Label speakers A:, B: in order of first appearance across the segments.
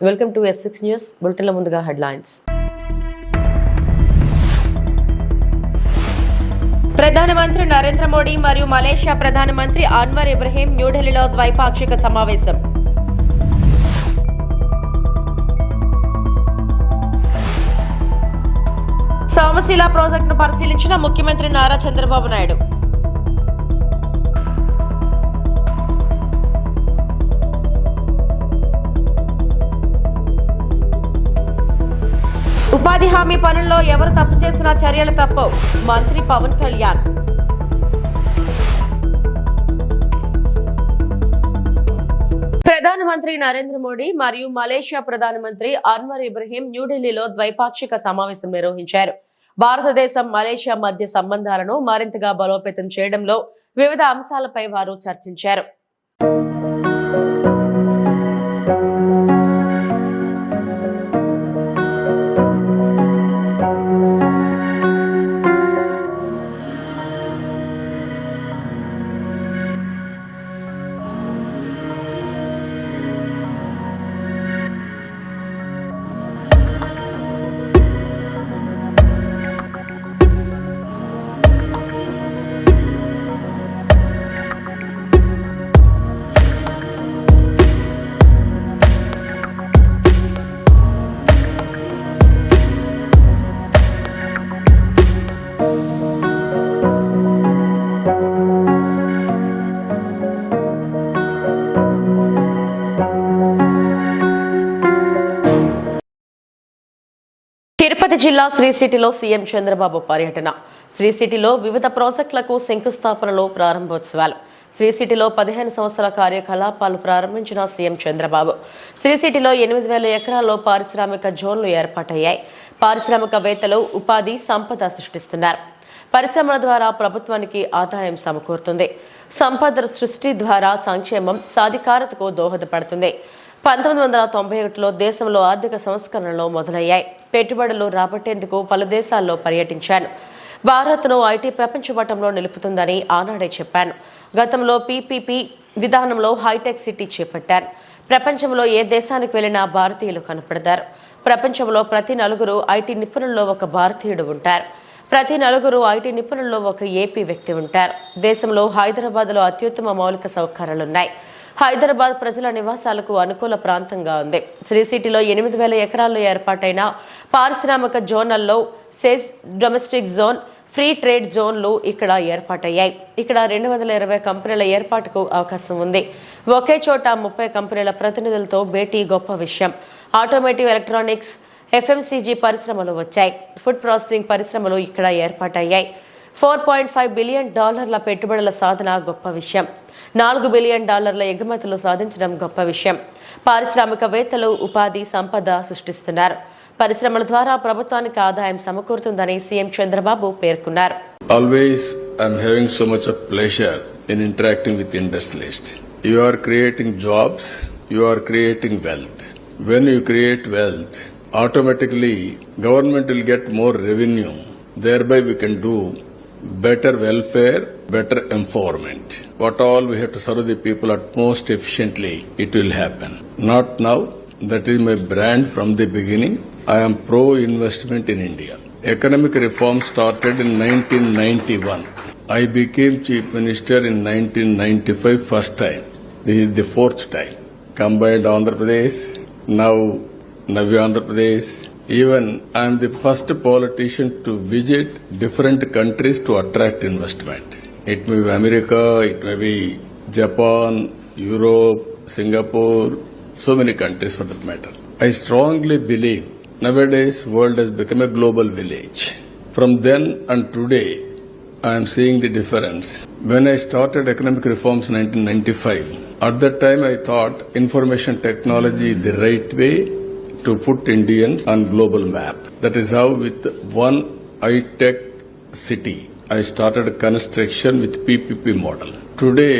A: Welcome to S6 news బులెటిన్ల ముందుగా headlines. ప్రధానమంత్రి నరేంద్ర మోడీ మరియు మలేషియా ప్రధానమంత్రి అన్వర్ ఇబ్రహీం న్యూఢిల్లీలో ద్వైపాక్షిక సమావేశం. సోమశిల ప్రాజెక్టును పరిశీలించిన ముఖ్యమంత్రి నారా చంద్రబాబు నాయుడు. ఉపాధి హామీ పనుల్లో ఎవరు తప్పు చేసినా చర్యలు తప్పవు, మంత్రి పవన్ కళ్యాణ్. ప్రధానమంత్రి నరేంద్ర మోడీ మరియు మలేషియా ప్రధానమంత్రి అన్వర్ ఇబ్రహీం న్యూఢిల్లీలో ద్వైపాక్షిక సమావేశం నిర్వహించారు. భారతదేశం మలేషియా మధ్య సంబంధాలను మరింతగా బలోపేతం చేయడంలో వివిధ అంశాలపై వారు చర్చించారు. తిరుపతి జిల్లా శ్రీ సిటీలో సీఎం చంద్రబాబు పర్యటన. శ్రీ సిటీలో వివిధ ప్రాజెక్టులకు శంకుస్థాపనలో ప్రారంభోత్సవాలు. శ్రీ సిటీలో 15 సంవత్సరాల కార్యకలాపాలు ప్రారంభించిన సీఎం చంద్రబాబు శ్రీ సిటీలో 8,000 ఎకరాల్లో పారిశ్రామిక జోన్లు ఏర్పాటయ్యాయి. పారిశ్రామికవేత్తలు ఉపాధి సంపద సృష్టిస్తున్నారు. పరిశ్రమల ద్వారా ప్రభుత్వానికి ఆదాయం సమకూరుతుంది. సంపద సృష్టి ద్వారా సంక్షేమం సాధికారతకు దోహదపడుతుంది. 1991లో దేశంలో ఆర్థిక సంస్కరణలు మొదలయ్యాయి. పెట్టుబడులు రాబట్టేందుకు పలు దేశాల్లో పర్యటించాను. భారత్ను ఐటీ ప్రపంచ పటంలో నిలుపుతుందని ఆనాడే చెప్పాను. గతంలో పీపీపీ విధానంలో హైటెక్ సిటీ చేపట్టాను. ప్రపంచంలో ఏ దేశానికి వెళ్లినా భారతీయులు కనపడతారు. ప్రపంచంలో ప్రతి నలుగురు ఐటీ నిపుణుల్లో ఒక భారతీయుడు ఉంటారు. ప్రతి నలుగురు ఐటీ నిపుణుల్లో ఒక ఏపీ వ్యక్తి ఉంటారు. దేశంలో హైదరాబాద్లో అత్యుత్తమ మౌలిక సౌకర్యాలున్నాయి. హైదరాబాద్ ప్రజల నివాసాలకు అనుకూల ప్రాంతంగా ఉంది. శ్రీ సిటీలో 8,000 ఎకరాల్లో ఏర్పాటైన పారిశ్రామిక జోన్లలో సెస్ డొమెస్టిక్ జోన్, ఫ్రీ ట్రేడ్ జోన్లు ఇక్కడ ఏర్పాటయ్యాయి. ఇక్కడ 220 కంపెనీల ఏర్పాటుకు అవకాశం ఉంది. ఒకే చోట 30 కంపెనీల ప్రతినిధులతో భేటీ గొప్ప విషయం. ఆటోమేటివ్, ఎలక్ట్రానిక్స్, FMCG పరిశ్రమలు వచ్చాయి. ఫుడ్ ప్రాసెసింగ్ పరిశ్రమలు ఇక్కడ ఏర్పాటయ్యాయి. $4.5 బిలియన్ పెట్టుబడుల సాధన గొప్ప విషయం. $4 బిలియన్ ఎగుమతులు సాధించడం గొప్ప విషయం. పారిశ్రామికవేత్తలు ఉపాధి సంపద సృష్టిస్తున్నారు. పరిశ్రమల ద్వారా ప్రభుత్వానికి ఆదాయం సమకూరుతుందని సీఎం చంద్రబాబు పేర్కొన్నారు.
B: Always I'm having so much of pleasure in interacting with industrialists. You are creating jobs, you are creating wealth. When you create wealth, automatically government will get more revenue. Thereby we can do better welfare, better empowerment. What all we have to serve the people at most efficiently, it will happen. Not now. That is my brand from the beginning. I am pro-investment in India. Economic reform started in 1991. I became Chief Minister in 1995 first time. This is the fourth time. Combined Andhra Pradesh, now Navya Andhra Pradesh. Even I am the first politician to visit different countries to attract investment. It may be America, it may be Japan, Europe, Singapore, so many countries for that matter. I strongly believe nowadays world has become a global village. From then and today, I am seeing the difference. When I started economic reforms in 1995, at that time I thought information technology is the right way to put Indians on global map. That is how with one high-tech city, I started construction with PPP model. Today,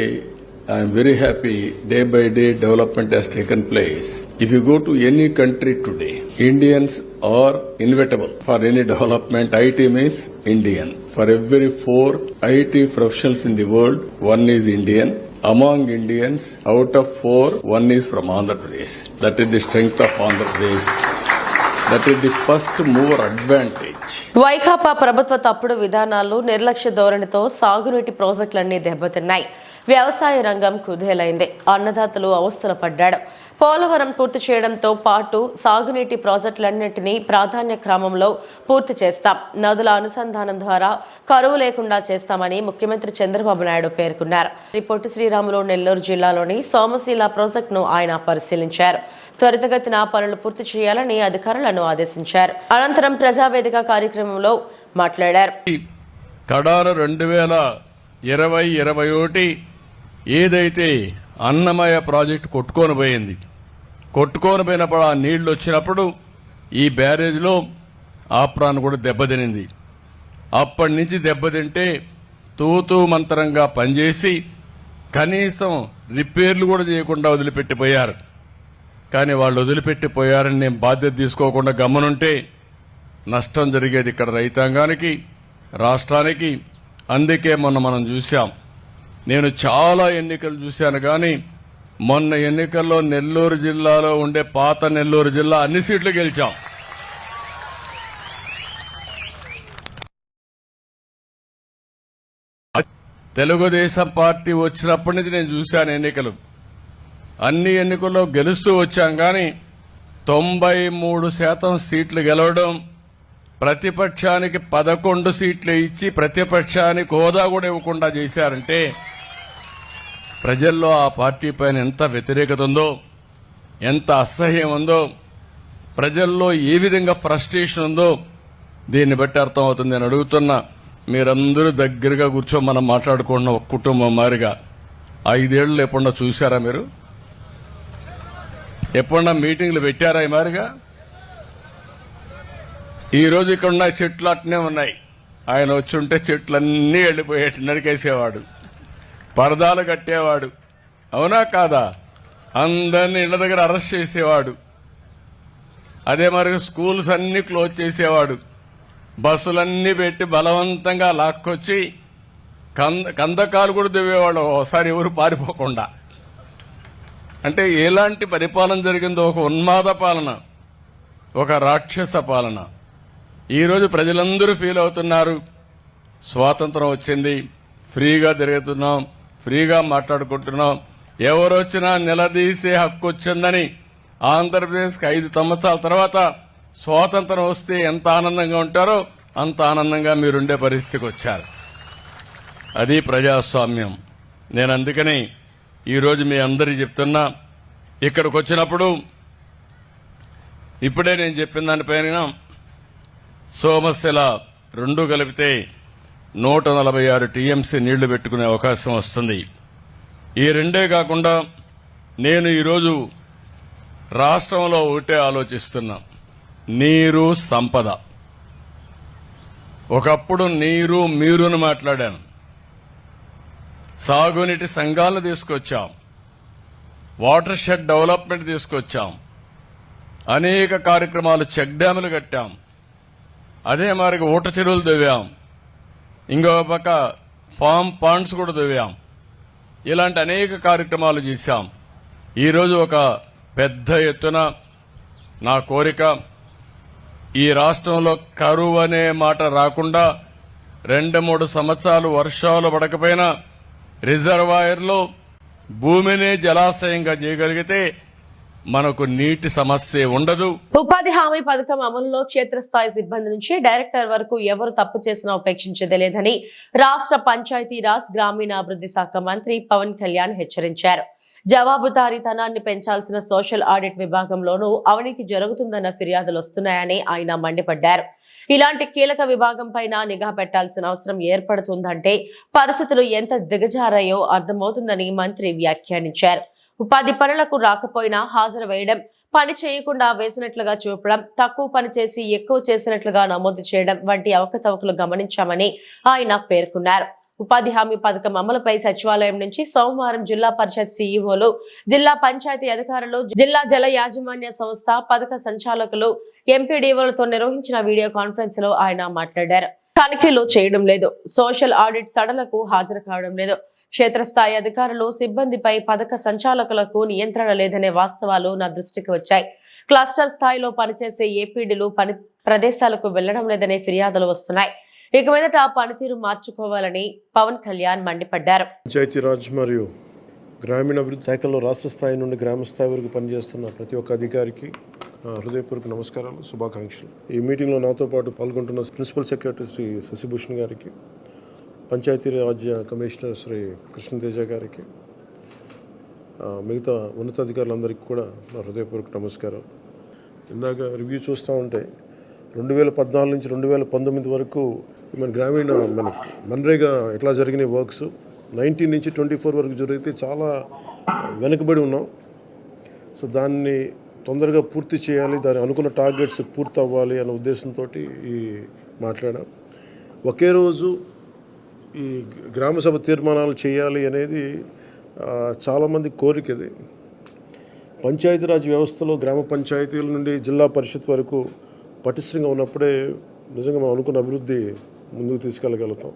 B: I am very happy, day by day development has taken place. If you go to any country today, Indians are inevitable for any development. IT means Indian. For every 4 IT professionals in the world, one is Indian. among Indians, out of 4, 1 is from Andhra Pradesh. That is the strength of Andhra Pradesh. That is the first mover advantage.
A: Vaikapa ప్రభుత్వ తప్పుడు విధానాలు, నిర్లక్ష్య ధోరణితో సాగునీటి ప్రాజెక్టులన్నీ దెబ్బతిన్నాయి. వ్యవసాయ రంగం కుదేలైంది. అన్నదాతలు అవస్థలు పడ్డాడు. పోలవరం పూర్తి చేయడంతో పాటు సాగునీటి ప్రాజెక్టులన్నింటినీ ప్రాధాన్య క్రమంలో పూర్తి చేస్తాం. నదుల అనుసంధానం ద్వారా కరువు లేకుండా చేస్తామని ముఖ్యమంత్రి చంద్రబాబు నాయుడు పేర్కొన్నారు. పొట్టి శ్రీరాములు నెల్లూరు జిల్లాలోని సోమశీల ప్రాజెక్టును ఆయన పరిశీలించారు. త్వరితగతిన పనులు పూర్తి చేయాలని అధికారులను ఆదేశించారు. అనంతరం ప్రజావేదిక కార్యక్రమంలో మాట్లాడారు.
C: కడార 2020-21 ఏదైతే అన్నమయ్య ప్రాజెక్టు కొట్టుకొని పోయినప్పుడు ఆ నీళ్లు వచ్చినప్పుడు ఈ బ్యారేజ్లో ఆప్రాన్ కూడా దెబ్బతినింది. అప్పటి నుంచి దెబ్బతింటే తూతూ మంత్రంగా పనిచేసి కనీసం రిపేర్లు కూడా చేయకుండా వదిలిపెట్టిపోయారు. కానీ వాళ్ళు వదిలిపెట్టిపోయారని నేను బాధ్యత తీసుకోకుండా గమనుంటే నష్టం జరిగేది ఇక్కడ రైతాంగానికి, రాష్ట్రానికి. అందుకే మొన్న మనం చూశాం. నేను చాలా ఎన్నికలు చూశాను, కానీ మొన్న ఎన్నికల్లో నెల్లూరు జిల్లాలో ఉండే పాత నెల్లూరు జిల్లా అన్ని సీట్లు గెలిచాం. తెలుగుదేశం పార్టీ వచ్చినప్పటి నుంచి నేను చూశాను ఎన్నికలు. అన్ని ఎన్నికల్లో గెలుస్తూ వచ్చాం, కానీ 93% సీట్లు గెలవడం, ప్రతిపక్షానికి 11 సీట్లు ఇచ్చి ప్రతిపక్షానికి హోదా కూడా ఇవ్వకుండా చేశారంటే ప్రజల్లో ఆ పార్టీ పైన ఎంత వ్యతిరేకత ఉందో, ఎంత అసహ్యం ఉందో, ప్రజల్లో ఏ విధంగా ఫ్రస్ట్రేషన్ ఉందో దీన్ని బట్టి అర్థమవుతుంది. నేను అడుగుతున్నా, మీరందరూ దగ్గరగా కూర్చొని మనం మాట్లాడుకున్న ఒక కుటుంబం మారిగా 5 ఏళ్ళు ఎప్పుడన్నా చూశారా? మీరు ఎప్పుడన్నా మీటింగ్లు పెట్టారా ఈ మారిగా? ఈరోజు ఇక్కడ ఉన్న చెట్లు అట్నే ఉన్నాయి. ఆయన వచ్చి ఉంటే చెట్లన్నీ వెళ్ళిపోయేట్టు నరికేసేవాడు, పరదాలు కట్టేవాడు, అవునా కాదా? అందరినీ ఇళ్ల దగ్గర అరెస్ట్ చేసేవాడు. అదే మరి స్కూల్స్ అన్ని క్లోజ్ చేసేవాడు. బస్సులన్నీ పెట్టి బలవంతంగా లాక్కొచ్చి కందకాలు కూడా దివ్వేవాడు ఒకసారి ఎవరు పారిపోకుండా. అంటే ఎలాంటి పరిపాలన జరిగిందో, ఒక ఉన్మాద పాలన, ఒక రాక్షస పాలన. ఈరోజు ప్రజలందరూ ఫీల్ అవుతున్నారు. స్వాతంత్రం వచ్చింది, ఫ్రీగా తిరుగుతున్నాం, ఫ్రీగా మాట్లాడుకుంటున్నాం, ఎవరొచ్చినా నిలదీసే హక్కు వచ్చిందని. ఆంధ్రప్రదేశ్కి 5 సంవత్సరాల తర్వాత స్వాతంత్రం వస్తే ఎంత ఆనందంగా ఉంటారో అంత ఆనందంగా మీరుండే పరిస్థితికి వచ్చారు. అది ప్రజాస్వామ్యం. నేను అందుకని ఈరోజు మీ అందరికీ చెప్తున్నా, ఇక్కడికి వచ్చినప్పుడు ఇప్పుడే నేను చెప్పిన దానిపైన సోమశిల 2 కలిపితే 146 టీఎంసీ నీళ్లు పెట్టుకునే అవకాశం వస్తుంది. ఈ 2 కాకుండా నేను ఈరోజు రాష్ట్రంలో ఒకటే ఆలోచిస్తున్నా, నీరు సంపద. ఒకప్పుడు నీరు మీరుని మాట్లాడాను. సాగునీటి సంఘాలను తీసుకొచ్చాం, వాటర్ షెడ్ డెవలప్మెంట్ తీసుకొచ్చాం, అనేక కార్యక్రమాలు, చెక్ డ్యాములు కట్టాం, అదే మరి ఊట చెరువులు దువ్వాం, ఇంకో పక్క ఫామ్ పాండ్స్ కూడా దువ్వాం. ఇలాంటి అనేక కార్యక్రమాలు చేశాం. ఈరోజు ఒక పెద్ద ఎత్తున నా కోరిక, ఈ రాష్ట్రంలో కరువు అనే మాట రాకుండా 2-3 సంవత్సరాలు వర్షాలు పడకపోయినా రిజర్వాయర్లో భూమిని జలాశయంగా చేయగలిగితే మనకు నీటి సమస్య ఉండదు.
A: ఉపాధి హామీ పథకం అమలులో క్షేత్రస్థాయి సిబ్బంది నుంచి డైరెక్టర్ వరకు ఎవరు తప్పు చేసినా ఉపేక్షించేదే లేదని రాష్ట్ర పంచాయతీరాజ్ గ్రామీణాభివృద్ధి శాఖ మంత్రి పవన్ కళ్యాణ్ హెచ్చరించారు. జవాబుదారీతనాన్ని పెంచాల్సిన సోషల్ ఆడిట్ విభాగంలోనూ అవినీతి జరుగుతుందన్న ఫిర్యాదులు వస్తున్నాయని ఆయన మండిపడ్డారు. ఇలాంటి కీలక విభాగం పైన నిఘా పెట్టాల్సిన అవసరం ఏర్పడుతుందంటే పరిస్థితులు ఎంత దిగజారాయో అర్థమవుతుందని మంత్రి వ్యాఖ్యానించారు. ఉపాధి పనులకు రాకపోయినా హాజరు వేయడం, పని చేయకుండా వేసినట్లుగా చూపడం, తక్కువ పని చేసి ఎక్కువ చేసినట్లుగా నమోదు చేయడం వంటి అవకతవకలు గమనించామని ఆయన పేర్కొన్నారు. ఉపాధి హామీ పథకం అమలుపై సచివాలయం నుంచి సోమవారం జిల్లా పరిషత్ సీఈఓలు, జిల్లా పంచాయతీ అధికారులు, జిల్లా జల యాజమాన్య సంస్థ పథక సంచాలకులు, ఎంపీడీఓలతో నిర్వహించిన వీడియో కాన్ఫరెన్స్ లో ఆయన మాట్లాడారు. తనిఖీలు చేయడం లేదు, సోషల్ ఆడిట్ సడలకు హాజరు కావడం లేదు, క్షేత్రస్థాయి అధికారులు సిబ్బందిపై పథక సంచాలకులకు నియంత్రణ లేదనే వాస్తవాలు నా దృష్టికి వచ్చాయి. క్లస్టర్ స్థాయిలో పనిచేసే ఏపీడీలు పని ప్రదేశాలకు వెళ్లడం లేదనే ఫిర్యాదులు వస్తున్నాయి. ఇక మీదట ఆ పనితీరు మార్చుకోవాలని పవన్ కళ్యాణ్ మండిపడ్డారు.
D: పంచాయతీరాజ్ మరియు గ్రామీణాభివృద్ధి శాఖలో రాష్ట్ర స్థాయి నుండి గ్రామ స్థాయి వరకు పనిచేస్తున్న ప్రతి ఒక్క అధికారికి హృదయపూర్వక నమస్కారాలు, శుభాకాంక్షలు. ఈ మీటింగ్లో నాతో పాటు పాల్గొంటున్న ప్రిన్సిపల్ సెక్రటరీ శ్రీ శశిభూషణ్ గారికి, పంచాయతీరాజ్ కమిషనర్ శ్రీ కృష్ణతేజ గారికి, మిగతా ఉన్నతాధికారులందరికీ కూడా నా హృదయపూర్వక నమస్కారాలు. ఇందాక రివ్యూ చూస్తూ ఉంటే 2014 నుంచి 2019 వరకు మన మన్రేగా ఎట్లా జరిగిన వర్క్స్ 19 నుంచి 24 వరకు జరిగితే చాలా వెనుకబడి ఉన్నాం. సో దాన్ని తొందరగా పూర్తి చేయాలి, దాని అనుకున్న టార్గెట్స్ పూర్తి అవ్వాలి అనే ఉద్దేశంతో ఈ మాట్లాడాం. ఒకే రోజు ఈ గ్రామసభ తీర్మానాలు చేయాలి అనేది చాలామంది కోరికది. పంచాయతీరాజ్ వ్యవస్థలో గ్రామ పంచాయతీల నుండి జిల్లా పరిషత్ వరకు పటిష్టంగా ఉన్నప్పుడే నిజంగా మనం అనుకున్న అభివృద్ధి ముందుకు తీసుకెళ్ళగలుగుతాం.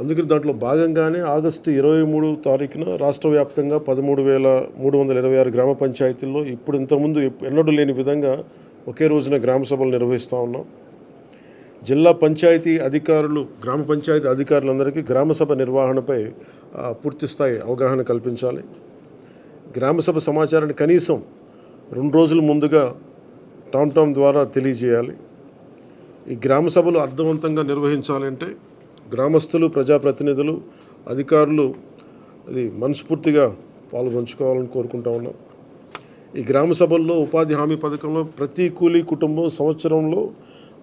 D: అందుకని దాంట్లో భాగంగానే ఆగస్టు 23 తారీఖున రాష్ట్ర వ్యాప్తంగా 13,326 గ్రామ పంచాయతీల్లో ఇప్పుడు ఇంతకుముందు ఎన్నడూ లేని విధంగా ఒకే రోజున గ్రామ సభలు నిర్వహిస్తూ ఉన్నాం. జిల్లా పంచాయతీ అధికారులు, గ్రామ పంచాయతీ అధికారులందరికీ గ్రామసభ నిర్వహణపై పూర్తిస్థాయి అవగాహన కల్పించాలి. గ్రామసభ సమాచారాన్ని కనీసం 2 రోజుల ముందుగా టామ్ ద్వారా తెలియజేయాలి. ఈ గ్రామ సభలు అర్థవంతంగా నిర్వహించాలంటే గ్రామస్తులు, ప్రజాప్రతినిధులు, అధికారులు అది మనస్ఫూర్తిగా పాల్గొంచుకోవాలని కోరుకుంటా ఉన్నాం. ఈ గ్రామ సభల్లో ఉపాధి హామీ పథకంలో ప్రతి కూలీ కుటుంబం సంవత్సరంలో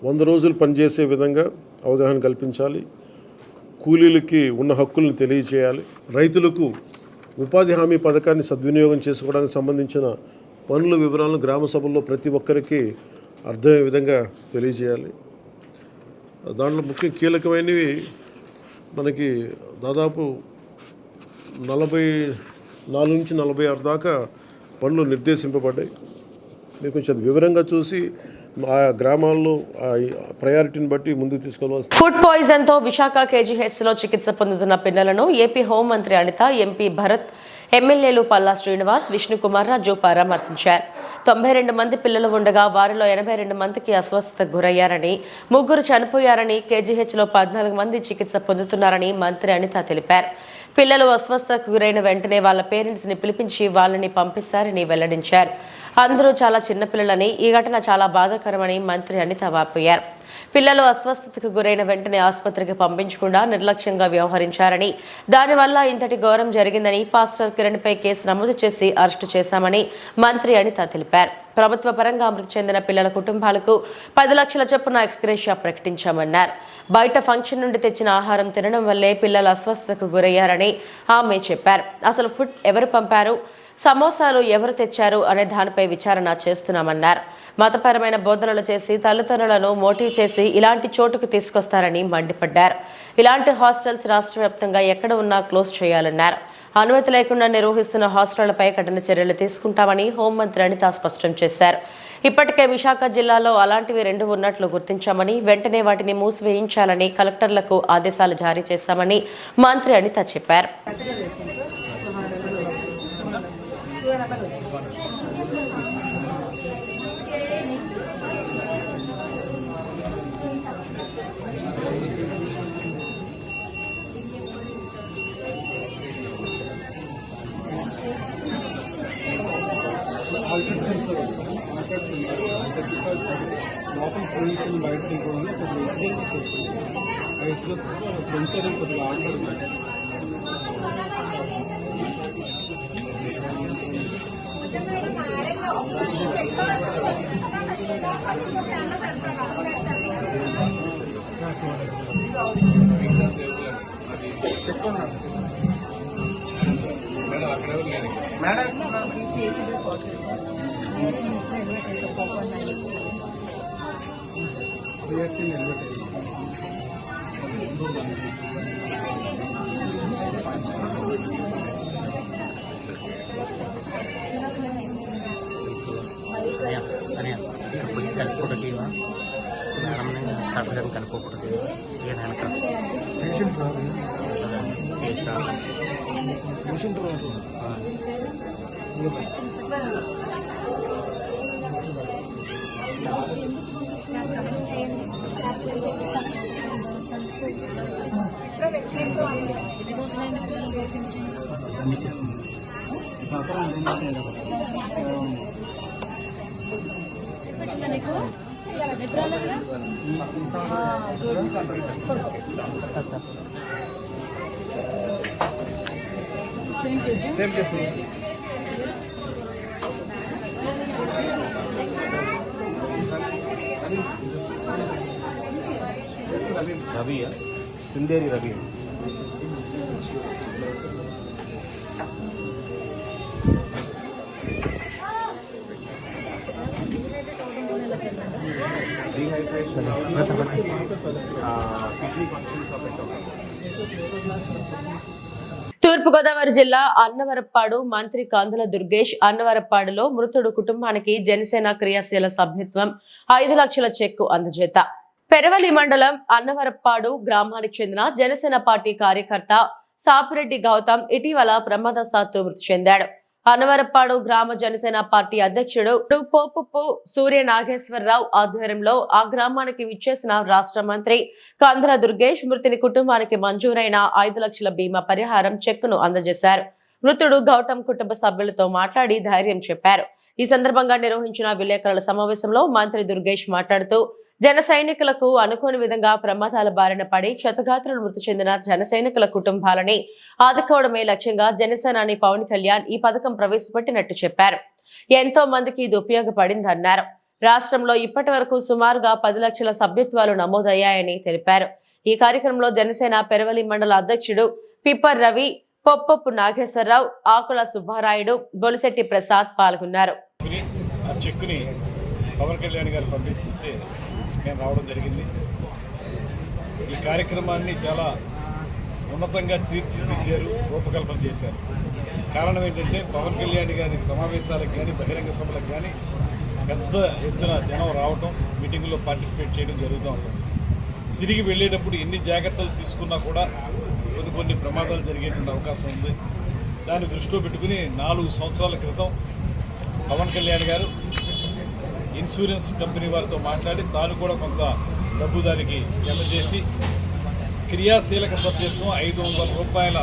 D: 100 రోజులు పనిచేసే విధంగా అవగాహన కల్పించాలి. కూలీలకి ఉన్న హక్కులను తెలియజేయాలి. రైతులకు ఉపాధి హామీ పథకాన్ని సద్వినియోగం చేసుకోవడానికి సంబంధించిన పనుల వివరాలను గ్రామ సభల్లో ప్రతి ఒక్కరికి అర్థమయ్యే విధంగా తెలియజేయాలి. దాంట్లో ముఖ్య కీలకమైనవి మనకి దాదాపు 44 నుంచి 46 దాకా పనులు నిర్దేశింపబడ్డాయి. మీరు కొంచెం వివరంగా చూసి ఆ గ్రామాల్లో ప్రయారిటీని బట్టి ముందుకు తీసుకోవాల్సి.
A: ఫుడ్ పాయిజన్ తో విశాఖ కేజీహెచ్ లో చికిత్స పొందుతున్న పిల్లలను ఏపీ హోంమంత్రి అనిత, ఎంపీ భరత్, ఎమ్మెల్యేలు పల్లా శ్రీనివాస్, విష్ణుకుమార్ రాజు పరామర్శించారు. 92 మంది పిల్లలు ఉండగా వారిలో 82 మందికి అస్వస్థతకు గురయ్యారని, 3 చనిపోయారని, కేజీహెచ్లో 14 మంది చికిత్స పొందుతున్నారని మంత్రి అనిత తెలిపారు. పిల్లలు అస్వస్థతకు గురైన వెంటనే వాళ్ళ పేరెంట్స్ని పిలిపించి వాళ్ళని పంపిస్తారని వెల్లడించారు. అందరూ చాలా చిన్నపిల్లలని, ఈ ఘటన చాలా బాధాకరమని మంత్రి అనిత వాపోయారు. పిల్లలు అస్వస్థతకు గురైన వెంటనే ఆసుపత్రికి పంపించకుండా నిర్లక్ష్యంగా వ్యవహరించారని, దానివల్ల ఇంతటి ఘోరం జరిగిందని, పాస్టర్ కిరణ్పై కేసు నమోదు చేసి అరెస్టు చేశామని మంత్రి అనిత తెలిపారు. ప్రభుత్వ పరంగా మృతి చెందిన పిల్లల కుటుంబాలకు 10 లక్షల చొప్పున ఎక్స్గ్రేషియా ప్రకటించామన్నారు. బయట ఫంక్షన్ నుండి తెచ్చిన ఆహారం తినడం వల్లే పిల్లలు అస్వస్థతకు గురయ్యారని ఆమె చెప్పారు. అసలు ఫుడ్ ఎవరు పంపారు, సమోసాలు ఎవరు తెచ్చారు అనే దానిపై విచారణ చేస్తున్నామన్నారు. మతపరమైన బోధనలు చేసి తల్లిదండ్రులను మోటివ్ చేసి ఇలాంటి చోటుకు తీసుకొస్తారని మండిపడ్డారు. ఇలాంటి హాస్టల్స్ రాష్ట్ర వ్యాప్తంగా ఎక్కడ ఉన్నా క్లోజ్ చేయాలన్నారు. అనుమతి లేకుండా నిర్వహిస్తున్న హాస్టళ్లపై కఠిన చర్యలు తీసుకుంటామని హోంమంత్రి అనిత స్పష్టం చేశారు. ఇప్పటికే విశాఖ జిల్లాలో అలాంటివి 2 ఉన్నట్లు గుర్తించామని, వెంటనే వాటిని మూసివేయించాలని కలెక్టర్లకు ఆదేశాలు జారీ చేశామని మంత్రి అనిత చెప్పారు.
E: లోపల పొల్యూషన్ బయట తీయకుండా కొద్దిగా ఎస్బెస్సెస్ వస్తుంది. ఆ ఎస్బెస్సెస్లో సెన్సర్ కొద్దిగా ఆడుతుంది.
F: कुछ कल मैडम ने कल कल ये
E: సేమ్ కేసు
F: రవి సిందేరి రవి
A: తూర్పుగోదావరి జిల్లా అన్నవరప్పాడు మంత్రి కందుల దుర్గేష్ అన్నవరప్పాడులో మృతుడు కుటుంబానికి జనసేన క్రియాశీల సభ్యత్వం 5 లక్షల చెక్కు అందజేత. పెరవలి మండలం అన్నవరప్పాడు గ్రామానికి చెందిన జనసేన పార్టీ కార్యకర్త సాపిరెడ్డి గౌతమ్ ఇటీవల ప్రమాదవశాత్తు మృతి చెందాడు. అన్నవరప్పాడు గ్రామ జనసేన పార్టీ అధ్యక్షుడు పోపుప్పు సూర్య నాగేశ్వరరావు ఆధ్వర్యంలో ఆ గ్రామానికి విచ్చేసిన రాష్ట్ర మంత్రి కందుల దుర్గేష్ మృతుని కుటుంబానికి మంజూరైన 5 లక్షల బీమా పరిహారం చెక్కును అందజేశారు. మృతుడు గౌతమ్ కుటుంబ సభ్యులతో మాట్లాడి ధైర్యం చెప్పారు. ఈ సందర్భంగా నిర్వహించిన విలేకరుల సమావేశంలో మంత్రి దుర్గేష్ మాట్లాడుతూ జన సైనికులకు అనుకోని విధంగా ప్రమాదాల బారిన పడి క్షతగాత్రులు మృతి చెందిన జన సైనికుల కుటుంబాలని ఆదుకోవడమే లక్ష్యంగా జనసేనాని పవన్ కళ్యాణ్ ఈ పథకం ప్రవేశపెట్టినట్టు చెప్పారు. ఎంతో మందికి ఇది ఉపయోగపడిందన్నారు. రాష్ట్రంలో ఇప్పటి వరకు సుమారుగా 10 లక్షల సభ్యత్వాలు నమోదయ్యాయని తెలిపారు. ఈ కార్యక్రమంలో జనసేన పెరవలి మండల అధ్యక్షుడు పిప్పర్ రవి, పొప్పపు నాగేశ్వరరావు, ఆకుల సుబ్బారాయుడు, బొలిశెట్టి ప్రసాద్ పాల్గొన్నారు.
G: చెక్కుని పవన్ కళ్యాణ్ గారు పంపిస్తే నేను రావడం జరిగింది. ఈ కార్యక్రమాన్ని చాలా ఉన్నతంగా తీర్చిదిద్దారు, రూపకల్పన చేశారు. కారణం ఏంటంటే పవన్ కళ్యాణ్ గారి సమావేశాలకు కానీ బహిరంగ సభలకు కానీ పెద్ద ఎత్తున జనం రావటం, మీటింగుల్లో పార్టిసిపేట్ చేయడం జరుగుతూ ఉంటుంది. తిరిగి వెళ్ళేటప్పుడు ఎన్ని జాగ్రత్తలు తీసుకున్నా కూడా కొన్ని ప్రమాదాలు జరిగేటువంటి అవకాశం ఉంది. దాన్ని దృష్టిలో పెట్టుకుని 4 సంవత్సరాల క్రితం పవన్ కళ్యాణ్ గారు ఇన్సూరెన్స్ కంపెనీ వారితో మాట్లాడి తాను కూడా కొంత డబ్బు దానికి జమ చేసి క్రియాశీలక సభ్యత్వం 500 రూపాయల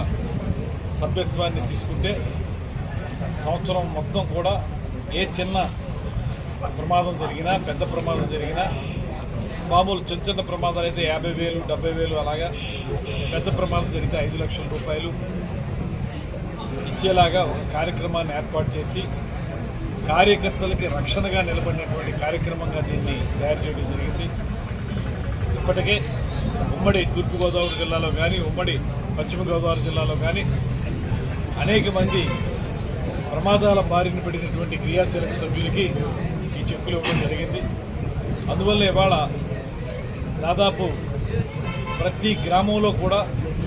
G: సభ్యత్వాన్ని తీసుకుంటే సంవత్సరం మొత్తం కూడా ఏ చిన్న ప్రమాదం జరిగినా, పెద్ద ప్రమాదం జరిగినా, మామూలు చిన్న ప్రమాదాలు అయితే 50,000, 70,000 అలాగా, పెద్ద ప్రమాదం జరిగితే 5 లక్షల రూపాయలు ఇచ్చేలాగా ఒక కార్యక్రమాన్ని ఏర్పాటు చేసి కార్యకర్తలకి రక్షణగా నిలబడినటువంటి కార్యక్రమంగా దీన్ని తయారు చేయడం జరిగింది. ఇప్పటికే ఉమ్మడి తూర్పుగోదావరి జిల్లాలో కానీ, ఉమ్మడి పశ్చిమ గోదావరి జిల్లాలో కానీ అనేక మంది ప్రమాదాల బారిన పడినటువంటి క్రియాశీలక సభ్యులకి ఈ చెక్కులు ఇవ్వడం జరిగింది. అందువల్ల ఇవాళ దాదాపు ప్రతి గ్రామంలో కూడా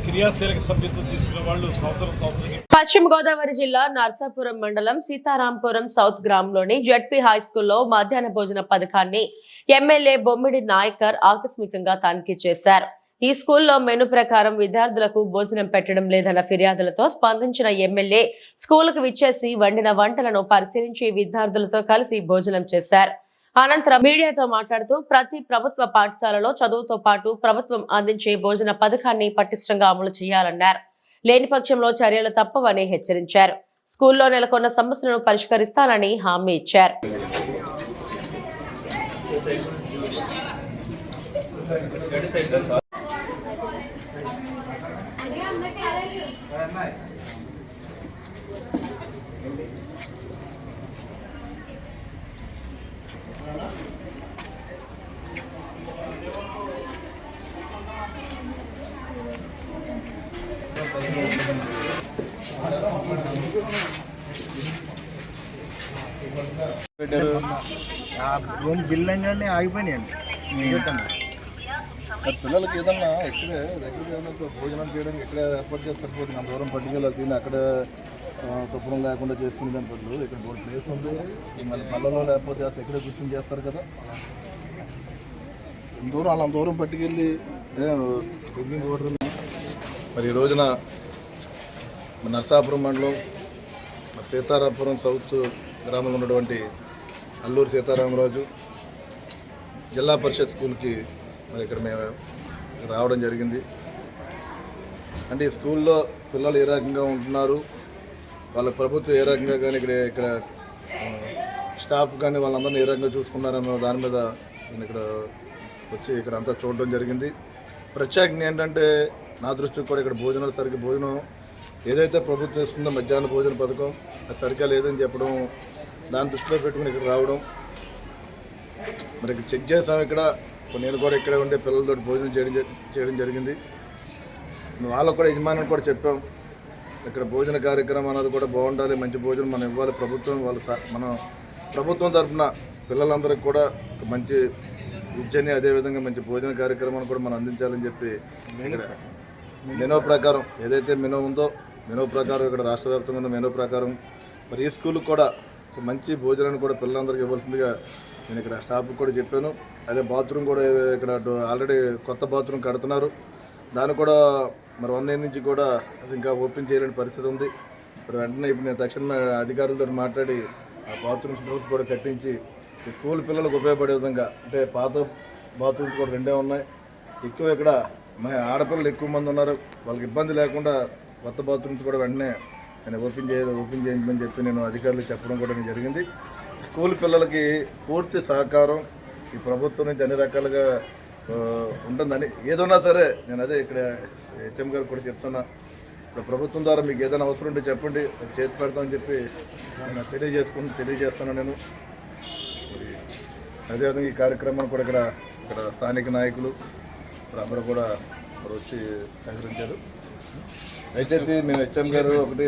G: క్రియాశీలక సభ్యత్వం తీసుకునే వాళ్ళు సంవత్సరం
A: పశ్చిమ గోదావరి జిల్లా నర్సాపురం మండలం సీతారాంపురం సౌత్ గ్రామంలోని జడ్పీ హై స్కూల్లో మధ్యాహ్న భోజన పథకాన్ని ఎమ్మెల్యే బొమ్మిడి నాయకర్ ఆకస్మికంగా తనిఖీ చేశారు. ఈ స్కూల్లో మెను ప్రకారం విద్యార్థులకు భోజనం పెట్టడం లేదన్న ఫిర్యాదులతో స్పందించిన ఎమ్మెల్యే స్కూలుకు విచ్చేసి వండిన వంటలను పరిశీలించి విద్యార్థులతో కలిసి భోజనం చేశారు. అనంతరం మీడియాతో మాట్లాడుతూ ప్రతి ప్రభుత్వ పాఠశాలలో చదువుతో పాటు ప్రభుత్వం అందించే భోజన పథకాన్ని పటిష్టంగా అమలు చేయాలన్నారు. లేని పక్షంలో చర్యలు తప్పవని హెచ్చరించారు. స్కూల్లో నెలకొన్న సమస్యలను పరిష్కరిస్తానని హామీ ఇచ్చారు.
H: బిల్లు అన్నీ ఆగిపోయినాయండి. పిల్లలకి ఏదన్నా ఎక్కడే దగ్గర ఏదైనా భోజనం చేయడానికి ఎక్కడ ఏర్పాటు చేస్తే సరిపోతుంది. అంత దూరం పట్టుకెళ్ళాలి, తిని అక్కడ శుభ్రం లేకుండా చేసుకునే దాని బదులు ఇక్కడ బోర్డు ప్లేస్ ఉంది, మళ్ళీ పళ్ళలో లేకపోతే ఎక్కడే కూర్చొని చేస్తారు కదా. దూరం అలా దూరం పట్టుకెళ్ళి మరి ఈ రోజున నరసాపురం మండలం సీతారాపురం సౌత్ గ్రామంలో ఉన్నటువంటి అల్లూరు సీతారామరాజు జిల్లా పరిషత్ స్కూల్కి మరి ఇక్కడ మేము రావడం జరిగింది. అంటే ఈ స్కూల్లో పిల్లలు ఏ రకంగా ఉంటున్నారు, వాళ్ళ ప్రభుత్వం ఏ రకంగా కానీ ఇక్కడ స్టాఫ్ కానీ వాళ్ళందరినీ ఏ రకంగా చూసుకున్నారన్న దాని మీద నేను ఇక్కడ వచ్చి ఇక్కడ అంతా చూడడం జరిగింది. ప్రత్యేకంగా ఏంటంటే నా దృష్టికి కూడా ఇక్కడ భోజనాలు సరిగ్గా భోజనం ఏదైతే ప్రభుత్వం ఇస్తుందో మధ్యాహ్న భోజన పథకం అది సరిగ్గా లేదని చెప్పడం, దాన్ని దృష్టిలో పెట్టుకుని ఇక్కడ రావడం. మరి ఇక్కడ చెక్ చేసాం. ఇక్కడ నేను కూడా ఇక్కడే ఉండే పిల్లలతో భోజనం చేయడం జరిగింది. వాళ్ళకు కూడా యజమానులు కూడా చెప్పాం, ఇక్కడ భోజన కార్యక్రమం అనేది కూడా బాగుండాలి, మంచి భోజనం మనం ఇవ్వాలి. మన ప్రభుత్వం తరఫున పిల్లలందరికీ కూడా మంచి విద్యని అదేవిధంగా మంచి భోజన కార్యక్రమాన్ని కూడా మనం అందించాలని చెప్పి మెనూ ప్రకారం ఏదైతే మెనూ ఉందో మెనూ ప్రకారం ఇక్కడ రాష్ట్ర వ్యాప్తంగా ఉన్న మెనూ ప్రకారం మరి ఈ స్కూల్కి కూడా మంచి భోజనాన్ని కూడా పిల్లలందరికీ ఇవ్వాల్సిందిగా నేను ఇక్కడ స్టాఫ్కి కూడా చెప్పాను. అదే బాత్రూమ్ కూడా ఇక్కడ ఆల్రెడీ కొత్త బాత్రూమ్ కడుతున్నారు, దాన్ని కూడా మరి 1 year నుంచి కూడా అది ఇంకా ఓపెన్ చేయలేని పరిస్థితి ఉంది. మరి వెంటనే ఇప్పుడు నేను తక్షణమే అధికారులతో మాట్లాడి ఆ బాత్రూమ్స్ కూడా కట్టించి ఈ స్కూల్ పిల్లలకు ఉపయోగపడే విధంగా, అంటే పాత బాత్రూమ్స్ కూడా 2 ఉన్నాయి, ఎక్కువ ఇక్కడ ఆడపిల్లలు ఎక్కువ మంది ఉన్నారు, వాళ్ళకి ఇబ్బంది లేకుండా కొత్త బాత్రూమ్స్ కూడా వెంటనే నేను ఓపెన్ చేయించమని చెప్పి నేను అధికారులకు చెప్పడం కూడా జరిగింది. స్కూల్ పిల్లలకి పూర్తి సహకారం ఈ ప్రభుత్వం నుంచి అన్ని రకాలుగా ఉంటుందని, ఏదన్నా సరే నేను అదే ఇక్కడ హెచ్ఎం గారు కూడా చెప్తున్నా, ఇప్పుడు ప్రభుత్వం ద్వారా మీకు ఏదైనా అవసరం ఉంటే చెప్పండి, అది చేసి పెడతామని చెప్పి నేను తెలియజేస్తున్నాను. నేను అదేవిధంగా ఈ కార్యక్రమాన్ని కూడా ఇక్కడ స్థానిక నాయకులు అందరూ కూడా వచ్చి సహకరించారు. దయచేసి మేము హెచ్ఎం గారు ఒకటి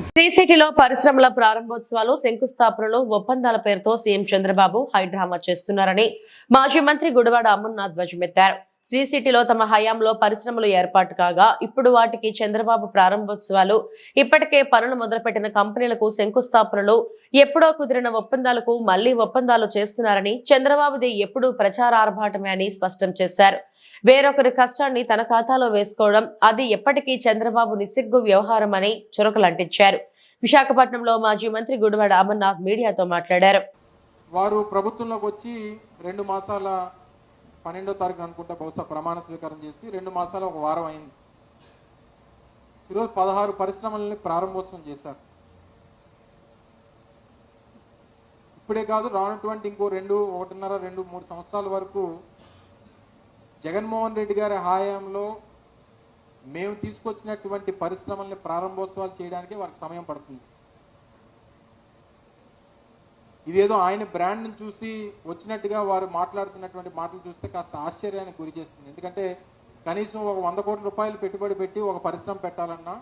A: శ్రీ సిటీలో పరిశ్రమల ప్రారంభోత్సవాలు, శంకుస్థాపనలు, ఒప్పందాల పేరుతో సీఎం చంద్రబాబు హైడ్రామా చేస్తున్నారని మాజీ మంత్రి గుడివాడ అమర్నాథ్ ధ్వజమెత్తారు. శ్రీ సిటీలో తమ హయాంలో పరిశ్రమలు ఏర్పాటు కాగా ఇప్పుడు వాటికి చంద్రబాబు ప్రారంభోత్సవాలు, ఇప్పటికే పనులు మొదలుపెట్టిన కంపెనీలకు శంకుస్థాపనలు, ఎప్పుడో కుదిరిన ఒప్పందాలకు మళ్లీ ఒప్పందాలు చేస్తున్నారని, చంద్రబాబుది ఎప్పుడూ ప్రచార ఆర్భాటమే అని స్పష్టం చేశారు. వేరొకరి కష్టాన్ని తన ఖాతాలో వేసుకోవడం అది ఎప్పటికీ చంద్రబాబు నిస్సిగ్గు వ్యవహారం అని చురకలంటించారు. విశాఖపట్నంలో మాజీ మంత్రి గుడివాడ అమర్నాథ్ మీడియాతో మాట్లాడారు.
I: వారు ప్రభుత్వంలోకి వచ్చి 2 మాసాల 12వ తారీఖు అనుకుంటా బహుశా ప్రమాణ స్వీకారం చేసి 2 మాసాల 1 వారం అయింది. ఈరోజు 16 పరిశ్రమలని ప్రారంభోత్సవం చేశారు. ఇప్పుడే కాదు, రానటువంటి ఇంకో 1.5, 2, 3 సంవత్సరాల వరకు జగన్మోహన్ రెడ్డి గారి హయాంలో మేము తీసుకొచ్చినటువంటి పరిశ్రమల్ని ప్రారంభోత్సవాలు చేయడానికి వారికి సమయం పడుతుంది. ఇదేదో ఆయన బ్రాండ్ని చూసి వచ్చినట్టుగా వారు మాట్లాడుతున్నటువంటి మాటలు చూస్తే కాస్త ఆశ్చర్యానికి గురి చేస్తుంది. ఎందుకంటే కనీసం ఒక 100 కోట్ల రూపాయలు పెట్టుబడి పెట్టి ఒక పరిశ్రమ పెట్టాలన్నా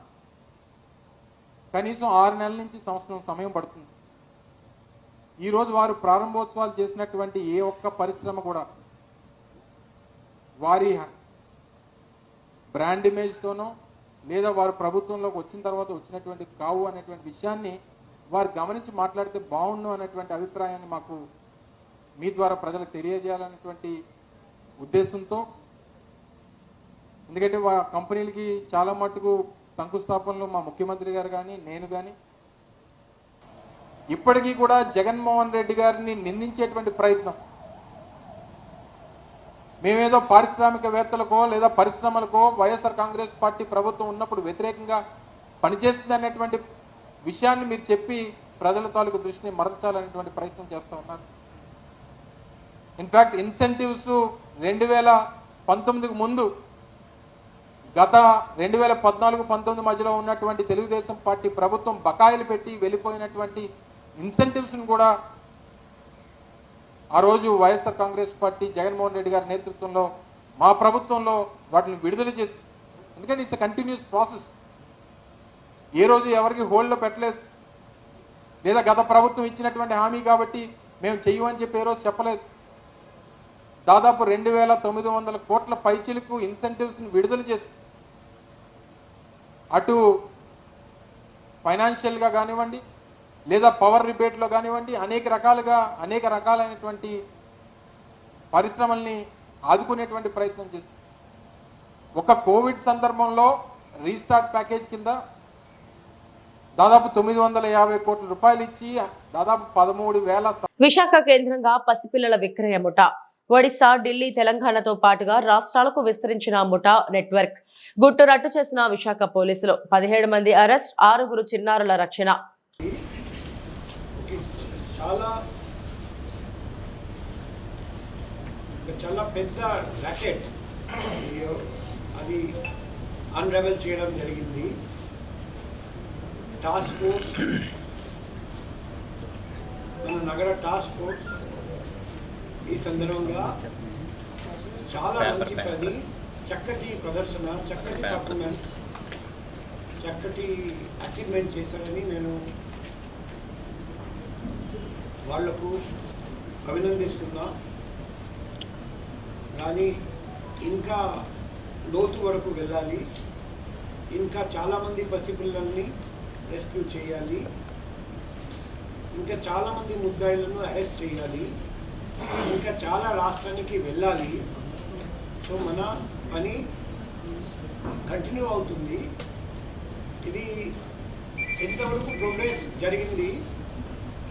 I: కనీసం 6 నెలల నుంచి సంవత్సరం సమయం పడుతుంది. ఈరోజు వారు ప్రారంభోత్సవాలు చేసినటువంటి ఏ ఒక్క పరిశ్రమ కూడా వారి బ్రాండ్ ఇమేజ్తోనో లేదా వారు ప్రభుత్వంలోకి వచ్చిన తర్వాత వచ్చినటువంటి కావు అనేటువంటి విషయాన్ని వారు గమనించి మాట్లాడితే బాగుండు అనేటువంటి అభిప్రాయాన్ని మాకు మీ ద్వారా ప్రజలకు తెలియజేయాలనేటువంటి ఉద్దేశంతో, ఎందుకంటే కంపెనీలకి చాలా మటుకు శంకుస్థాపనలు మా ముఖ్యమంత్రి గారు కానీ నేను కానీ ఇప్పటికీ కూడా జగన్మోహన్ రెడ్డి గారిని నిందించేటువంటి ప్రయత్నం, మేమేదో పారిశ్రామికవేత్తలకో లేదా పరిశ్రమలకో వైఎస్ఆర్ కాంగ్రెస్ పార్టీ ప్రభుత్వం ఉన్నప్పుడు వ్యతిరేకంగా పనిచేస్తుంది అనేటువంటి విషయాన్ని మీరు చెప్పి ప్రజల తాలూకు దృష్టిని మరల్చాలనేటువంటి ప్రయత్నం చేస్తూ ఉన్నారు. ఇన్ఫ్యాక్ట్ ఇన్సెంటివ్స్ 2019కు ముందు గత 2014-19 మధ్యలో ఉన్నటువంటి తెలుగుదేశం పార్టీ ప్రభుత్వం బకాయిలు పెట్టి వెళ్ళిపోయినటువంటి ఇన్సెంటివ్స్ను కూడా ఆ రోజు వైఎస్ఆర్ కాంగ్రెస్ పార్టీ జగన్మోహన్ రెడ్డి గారి నేతృత్వంలో మా ప్రభుత్వంలో వాటిని విడుదల చేసి, ఎందుకంటే ఇట్స్ కంటిన్యూస్ ప్రాసెస్, ఏ రోజు ఎవరికి హోల్డ్లో పెట్టలేదు, లేదా గత ప్రభుత్వం ఇచ్చినటువంటి హామీ కాబట్టి మేము చెయ్యమని చెప్పి ఏ రోజు చెప్పలేదు. దాదాపు 2,900 కోట్ల పైచిలకు ఇన్సెంటివ్స్ని విడుదల చేసి అటు ఫైనాన్షియల్గా కానివ్వండి లేదా పవర్ రిబేట్లో కానివ్వండి అనేక రకాలైనటువంటి పరిశ్రమల్ని ఆదుకునేటువంటి ప్రయత్నం చేసి ఒక కోవిడ్ సందర్భంలో రీస్టార్ట్ ప్యాకేజ్ కింద దాదాపు 950 కోట్ల రూపాయలు ఇచ్చి దాదాపు 13,000
A: విశాఖ కేంద్రంగా పసిపిల్లల విక్రయ ముఠా ఒడిశా, ఢిల్లీ, తెలంగాణతో పాటుగా రాష్ట్రాలకు విస్తరించిన ముఠా నెట్వర్క్ గుట్టు రట్టు చేసిన విశాఖ పోలీసులు. 17 మంది అరెస్ట్, 6 చిన్నారుల రక్షణ.
E: చాలా పెద్ద ర్యాకెట్ అది అన్రెవెల్ చేయడం జరిగింది. టాస్క్ ఫోర్స్, మన నగర టాస్క్ ఫోర్స్ ఈ సందర్భంగా చాలా మంచి పని, చక్కటి ప్రదర్శన, చక్కటి పర్ఫార్మెన్స్, చక్కటి అచీవ్మెంట్ చేశారని నేను వాళ్లకు అభినందిస్తున్నా. కానీ ఇంకా లోతు వరకు వెళ్ళాలి, ఇంకా చాలామంది పసిపిల్లల్ని రెస్క్యూ చేయాలి, ఇంకా చాలామంది ముద్దాయిలను అరెస్ట్ చేయాలి, ఇంకా చాలా రాష్ట్రానికి వెళ్ళాలి. సో మన పని కంటిన్యూ అవుతుంది. ఇది ఎంతవరకు ప్రోగ్రెస్ జరిగింది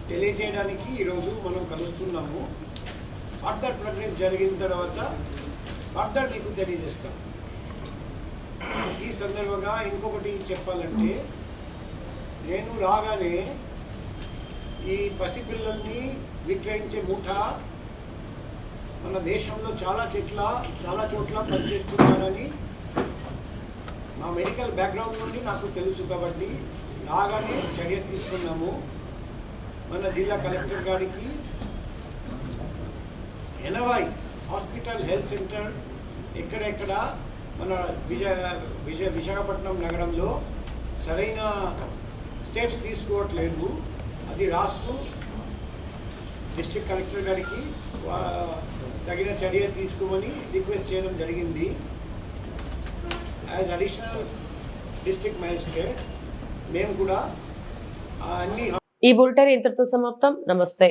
E: తెలియజేయడానికి ఈరోజు మనం కలుస్తున్నాము. ఫర్దర్ ప్రోగ్రెస్ జరిగిన తర్వాత ఫర్దర్ మీకు తెలియజేస్తాం. ఈ సందర్భంగా ఇంకొకటి చెప్పాలంటే, నేను రాగానే ఈ పసిపిల్లల్ని విక్రయించే ముఠా మన దేశంలో చాలా చోట్ల పనిచేస్తున్నారని నా మెడికల్ బ్యాక్గ్రౌండ్ నుండి నాకు తెలుసు. కాబట్టి రాగానే చర్య తీసుకున్నాము. మన జిల్లా కలెక్టర్ గారికి 80 హాస్పిటల్, హెల్త్ సెంటర్ ఎక్కడెక్కడ మన విశాఖపట్నం నగరంలో సరైన స్టెప్స్ తీసుకోవట్లేదు, అది రాస్తూ డిస్ట్రిక్ట్ కలెక్టర్ గారికి తగిన చర్య తీసుకోమని రిక్వెస్ట్ చేయడం జరిగింది. యాజ్ అడిషనల్ డిస్ట్రిక్ట్ మ్యాజిస్ట్రేట్ మేము కూడా అన్ని.
A: ఈ బులెటిన్ ఇంతటితో సమాప్తం. నమస్తే.